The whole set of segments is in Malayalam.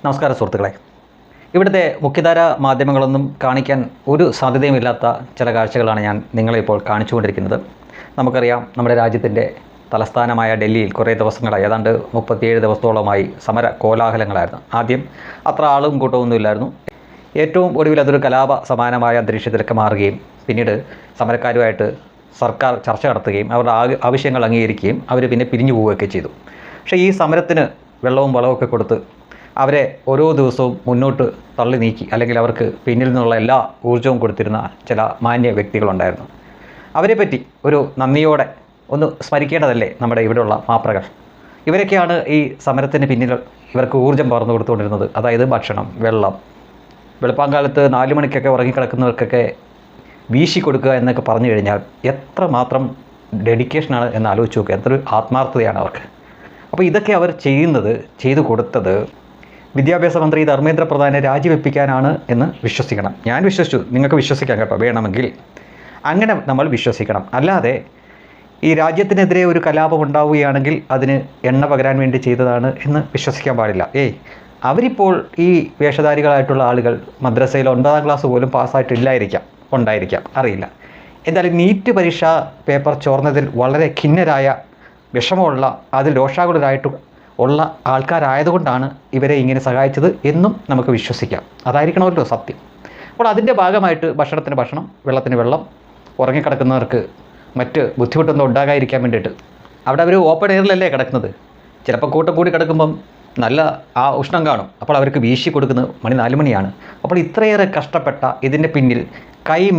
നമസ്കാരം സുഹൃത്തുക്കളെ. ഇവിടുത്തെ മുഖ്യധാര മാധ്യമങ്ങളൊന്നും കാണിക്കാൻ ഒരു സാധ്യതയുമില്ലാത്ത ചില കാഴ്ചകളാണ് ഞാൻ നിങ്ങളെ ഇപ്പോൾ കാണിച്ചുകൊണ്ടിരിക്കുന്നത്. നമുക്കറിയാം, നമ്മുടെ രാജ്യത്തിൻ്റെ തലസ്ഥാനമായ ഡൽഹിയിൽ കുറേ ദിവസങ്ങളായി, ഏതാണ്ട് 37 ദിവസത്തോളമായി സമര കോലാഹലങ്ങളായിരുന്നു. ആദ്യം അത്ര ആളും കൂട്ടമൊന്നും ഇല്ലായിരുന്നു. ഏറ്റവും ഒടുവിൽ അതൊരു കലാപ സമാനമായ അന്തരീക്ഷത്തിലേക്ക് മാറുകയും പിന്നീട് സമരക്കാരുമായിട്ട് സർക്കാർ ചർച്ച നടത്തുകയും അവരുടെ ആവശ്യങ്ങൾ അംഗീകരിക്കുകയും അവർ പിന്നെ പിരിഞ്ഞു പോവുകയൊക്കെ ചെയ്തു. പക്ഷേ ഈ സമരത്തിന് വെള്ളവും വളവുമൊക്കെ കൊടുത്ത് അവരെ ഓരോ ദിവസവും മുന്നോട്ട് തള്ളി നീക്കി, അല്ലെങ്കിൽ അവർക്ക് പിന്നിൽ നിന്നുള്ള എല്ലാ ഊർജ്ജവും കൊടുത്തിരുന്ന ചില മാന്യ വ്യക്തികളുണ്ടായിരുന്നു. അവരെപ്പറ്റി ഒരു നന്ദിയോടെ ഒന്ന് സ്മരിക്കേണ്ടതല്ലേ നമ്മുടെ ഇവിടെയുള്ള മാപ്രകൾ. ഇവരൊക്കെയാണ് ഈ സമരത്തിന് പിന്നിൽ ഇവർക്ക് ഊർജ്ജം പകർന്നു കൊടുത്തുകൊണ്ടിരുന്നത്. അതായത് ഭക്ഷണം, വെള്ളം, വെളുപ്പാങ്കാലത്ത് 4 മണിക്കൊക്കെ ഉറങ്ങിക്കിടക്കുന്നവർക്കൊക്കെ വീശി കൊടുക്കുക എന്നൊക്കെ പറഞ്ഞു കഴിഞ്ഞാൽ എത്രമാത്രം ഡെഡിക്കേഷനാണ് എന്ന് ആലോചിച്ച് നോക്കുക. എത്ര ആത്മാർത്ഥതയാണ് അവർക്ക്. അപ്പോൾ ഇതൊക്കെ അവർ ചെയ്തു കൊടുത്തത് വിദ്യാഭ്യാസ മന്ത്രി ധർമ്മേന്ദ്ര പ്രധാനെ രാജിവെപ്പിക്കാനാണ് എന്ന് വിശ്വസിക്കണം. ഞാൻ വിശ്വസിച്ചു, നിങ്ങൾക്ക് വിശ്വസിക്കാം കേട്ടോ, വേണമെങ്കിൽ അങ്ങനെ നമ്മൾ വിശ്വസിക്കണം. അല്ലാതെ ഈ രാജ്യത്തിനെതിരെ ഒരു കലാപം ഉണ്ടാവുകയാണെങ്കിൽ അതിന് എണ്ണ പകരാൻ വേണ്ടി ചെയ്തതാണ് എന്ന് വിശ്വസിക്കാൻ പാടില്ല. അവരിപ്പോൾ ഈ വേഷധാരികളായിട്ടുള്ള ആളുകൾ മദ്രസയിൽ 9ാം ക്ലാസ് പോലും പാസ്സായിട്ടില്ലായിരിക്കാം, ഉണ്ടായിരിക്കാം, അറിയില്ല. എന്തായാലും നീറ്റ് പരീക്ഷാ പേപ്പർ ചോർന്നതിൽ വളരെ ഖിന്നരായ, വിഷമമുള്ള, അതിൽ രോഷാകുലരായിട്ട് ഉള്ള ആൾക്കാരായതുകൊണ്ടാണ് ഇവരെ ഇങ്ങനെ സഹായിച്ചത് എന്നും നമുക്ക് വിശ്വസിക്കാം. അതായിരിക്കണമല്ലോ സത്യം. അപ്പോൾ അതിൻ്റെ ഭാഗമായിട്ട് ഭക്ഷണത്തിന് ഭക്ഷണം, വെള്ളത്തിന് വെള്ളം, ഉറങ്ങിക്കിടക്കുന്നവർക്ക് മറ്റ് ബുദ്ധിമുട്ടൊന്നും ഉണ്ടാകാതിരിക്കാൻ വേണ്ടിയിട്ട് അവിടെ അവർ ഓപ്പൺ എയറിലല്ലേ കിടക്കുന്നത്. ചിലപ്പോൾ കൂട്ടം കൂടി കിടക്കുമ്പം നല്ല ആ ഉഷ്ണം കാണും. അപ്പോൾ അവർക്ക് വീശി കൊടുക്കുന്നത് 4 മണിയാണ്. അപ്പോൾ ഇത്രയേറെ കഷ്ടപ്പെട്ട, ഇതിൻ്റെ പിന്നിൽ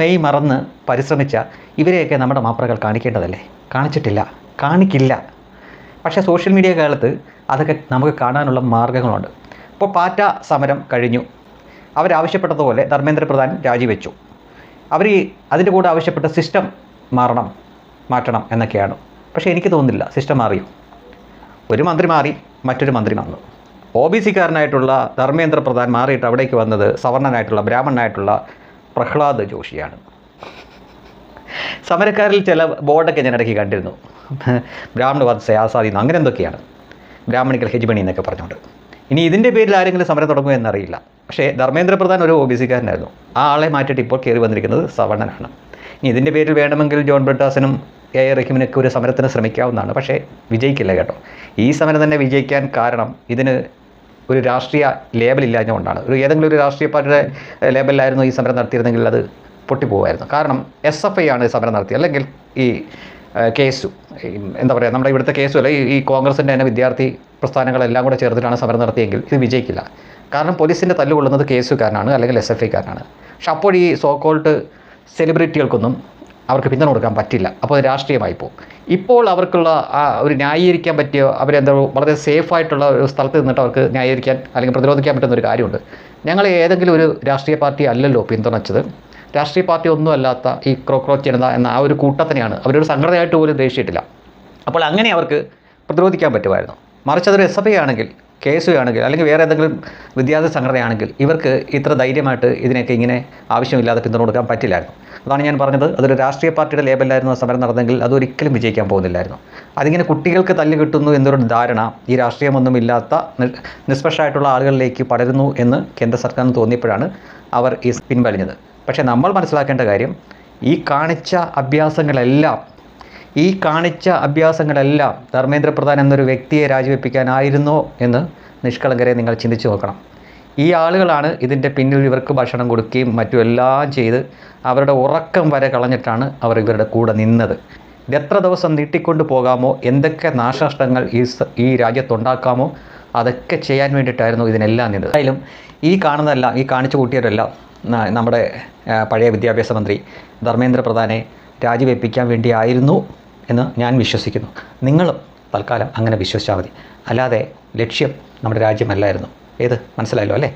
മെയ് മറന്ന് പരിശ്രമിച്ച ഇവരെയൊക്കെ നമ്മുടെ മാപ്രകൾ കാണിക്കേണ്ടതല്ലേ? കാണിച്ചിട്ടില്ല, കാണിക്കില്ല. പക്ഷേ സോഷ്യൽ മീഡിയ കാലത്ത് അതൊക്കെ നമുക്ക് കാണാനുള്ള മാർഗ്ഗങ്ങളുണ്ട്. ഇപ്പോൾ പാറ്റ സമരം കഴിഞ്ഞു. അവരാവശ്യപ്പെട്ടതുപോലെ ധർമ്മേന്ദ്ര പ്രധാൻ രാജിവെച്ചു. അവർ അതിൻ്റെ കൂടെ ആവശ്യപ്പെട്ട സിസ്റ്റം മാറ്റണം എന്നൊക്കെയാണ്. പക്ഷേ എനിക്ക് തോന്നുന്നില്ല സിസ്റ്റം മാറിയോ. ഒരു മന്ത്രി മാറി, മറ്റൊരു മന്ത്രി വന്നു. OBC-കാരനായിട്ടുള്ള ധർമ്മേന്ദ്ര പ്രധാൻ മാറിയിട്ട് അവിടേക്ക് വന്നത് സവർണനായിട്ടുള്ള, ബ്രാഹ്മണനായിട്ടുള്ള പ്രഹ്ലാദ് ജോഷിയാണ്. സമരക്കാരിൽ ചില ബോർഡൊക്കെ ഞാൻ ഇടയ്ക്ക് കണ്ടിരുന്നു. ബ്രാഹ്മണവാദ് സെ ആസാദി അങ്ങനെ എന്തൊക്കെയാണ്, ബ്രാഹ്മണിക്കൽ ഹെജ്മണി എന്നൊക്കെ പറഞ്ഞുകൊണ്ട്. ഇനി ഇതിൻ്റെ പേരിൽ ആരെങ്കിലും സമരം തുടങ്ങുമോ എന്നറിയില്ല. പക്ഷേ ധർമ്മേന്ദ്ര പ്രധാൻ ഒരു OBC-കാരനായിരുന്നു. ആ ആളെ മാറ്റിയിട്ട് ഇപ്പോൾ കയറി വന്നിരിക്കുന്നത് സവർണനാണ്. ഇനി ഇതിൻ്റെ പേരിൽ വേണമെങ്കിൽ ജോൺ ബ്രിട്ടാസിനും A റഹീമിനൊക്കെ ഒരു സമരത്തിന് ശ്രമിക്കാവുന്നതാണ്. പക്ഷേ വിജയിക്കില്ല കേട്ടോ. ഈ സമരം തന്നെ വിജയിക്കാൻ കാരണം ഇതിന് ഒരു രാഷ്ട്രീയ ലേബലില്ലാഞ്ഞുകൊണ്ടാണ്. ഏതെങ്കിലും ഒരു രാഷ്ട്രീയ പാർട്ടിയുടെ ലേബലിലായിരുന്നു ഈ സമരം നടത്തിയിരുന്നെങ്കിൽ അത് പൊട്ടിപ്പോകുമായിരുന്നു. കാരണം SFI ആണ് സമരം നടത്തിയത്, അല്ലെങ്കിൽ ഈ കേസു, എന്താ പറയുക, നമ്മുടെ ഇവിടുത്തെ കേസു അല്ല, ഈ കോൺഗ്രസിൻ്റെ തന്നെ വിദ്യാർത്ഥി പ്രസ്ഥാനങ്ങളെല്ലാം കൂടെ ചേർത്തിട്ടാണ് സമരം നടത്തിയെങ്കിൽ ഇത് വിജയിക്കില്ല. കാരണം പോലീസിൻ്റെ തല്ലുകൊള്ളുന്നത് കേസുകാരനാണ്, അല്ലെങ്കിൽ SFI-കാരനാണ്. പക്ഷെ അപ്പോൾ ഈ സോക്കോൾട്ട് സെലിബ്രിറ്റികൾക്കൊന്നും അവർക്ക് പിന്തുണ കൊടുക്കാൻ പറ്റില്ല. അപ്പോൾ അത് രാഷ്ട്രീയമായി പോകും. ഇപ്പോൾ അവർക്കുള്ള ഒരു ന്യായീകരിക്കാൻ പറ്റിയ, അവരെന്താ വളരെ സേഫായിട്ടുള്ള ഒരു സ്ഥലത്ത് നിന്നിട്ട് അവർക്ക് ന്യായീകരിക്കാൻ അല്ലെങ്കിൽ പ്രതിരോധിക്കാൻ പറ്റുന്ന ഒരു കാര്യമുണ്ട്. ഞങ്ങൾ ഏതെങ്കിലും ഒരു രാഷ്ട്രീയ പാർട്ടി അല്ലല്ലോ പിന്തുണച്ചത്, രാഷ്ട്രീയ പാർട്ടി ഒന്നും അല്ലാത്ത ഈ കോക്രോച്ച് ജനത എന്ന ആ ഒരു കൂട്ടത്തിനെയാണ്, അവരൊരു സംഘടനയായിട്ട് പോലും ദേഷ്യപ്പെട്ടില്ല. അപ്പോൾ അങ്ങനെ അവർക്ക് പ്രതിരോധിക്കാൻ പറ്റുമായിരുന്നു. മറിച്ച് അതൊരു SFI ആണെങ്കിൽ, KSU ആണെങ്കിൽ, അല്ലെങ്കിൽ വേറെ ഏതെങ്കിലും വിദ്യാർത്ഥി സംഘടനയാണെങ്കിൽ ഇവർക്ക് ഇത്ര ധൈര്യമായിട്ട് ഇതിനൊക്കെ ഇങ്ങനെ ആവശ്യമില്ലാതെ പിന്തുണ കൊടുക്കാൻ പറ്റില്ലായിരുന്നു. അതാണ് ഞാൻ പറഞ്ഞത്, അതൊരു രാഷ്ട്രീയ പാർട്ടിയുടെ ലേബലിലായിരുന്നു സമരം നടന്നെങ്കിൽ അതൊരിക്കലും വിജയിക്കാൻ പോകുന്നില്ലായിരുന്നു. അതിങ്ങനെ കുട്ടികൾക്ക് തല്ല് കിട്ടുന്നു എന്നൊരു ധാരണ ഈ രാഷ്ട്രീയമൊന്നുമില്ലാത്ത നിഷ്പക്ഷമായിട്ടുള്ള ആളുകളിലേക്ക് പടരുന്നു എന്ന് കേന്ദ്ര സർക്കാരിന് തോന്നിയപ്പോഴാണ് അവർ ഈ പിൻവലിഞ്ഞത്. പക്ഷേ നമ്മൾ മനസ്സിലാക്കേണ്ട കാര്യം, ഈ കാണിച്ച അഭ്യാസങ്ങളെല്ലാം ധർമ്മേന്ദ്ര പ്രധാൻ എന്നൊരു വ്യക്തിയെ രാജിവെപ്പിക്കാനായിരുന്നോ എന്ന് നിഷ്കളങ്കരെ നിങ്ങൾ ചിന്തിച്ചു നോക്കണം. ഈ ആളുകളാണ് ഇതിൻ്റെ പിന്നിൽ ഇവർക്ക് ഭക്ഷണം കൊടുക്കുകയും മറ്റുമെല്ലാം ചെയ്ത് അവരുടെ ഉറക്കം വരെ കളഞ്ഞിട്ടാണ് അവർ ഇവരുടെ കൂടെ നിന്നത്. ഇതെത്ര ദിവസം നീട്ടിക്കൊണ്ട് പോകാമോ, എന്തൊക്കെ നാശനഷ്ടങ്ങൾ ഈ രാജ്യത്തുണ്ടാക്കാമോ അതൊക്കെ ചെയ്യാൻ വേണ്ടിയിട്ടായിരുന്നു ഇതിനെല്ലാം നിന്നത്. എന്തായാലും ഈ കാണുന്നതെല്ലാം, ഈ കാണിച്ചു കൂട്ടിയവരെല്ലാം നമ്മുടെ പഴയ വിദ്യാഭ്യാസ മന്ത്രി ധർമ്മേന്ദ്ര പ്രധാനെ രാജിവെപ്പിക്കാൻ വേണ്ടിയായിരുന്നു എന്ന് ഞാൻ വിശ്വസിക്കുന്നു. നിങ്ങളും തൽക്കാലം അങ്ങനെ വിശ്വസിച്ചാൽ മതി. അല്ലാതെ ലക്ഷ്യം നമ്മുടെ രാജ്യമല്ലായിരുന്നു. മനസ്സിലായല്ലോ അല്ലേ?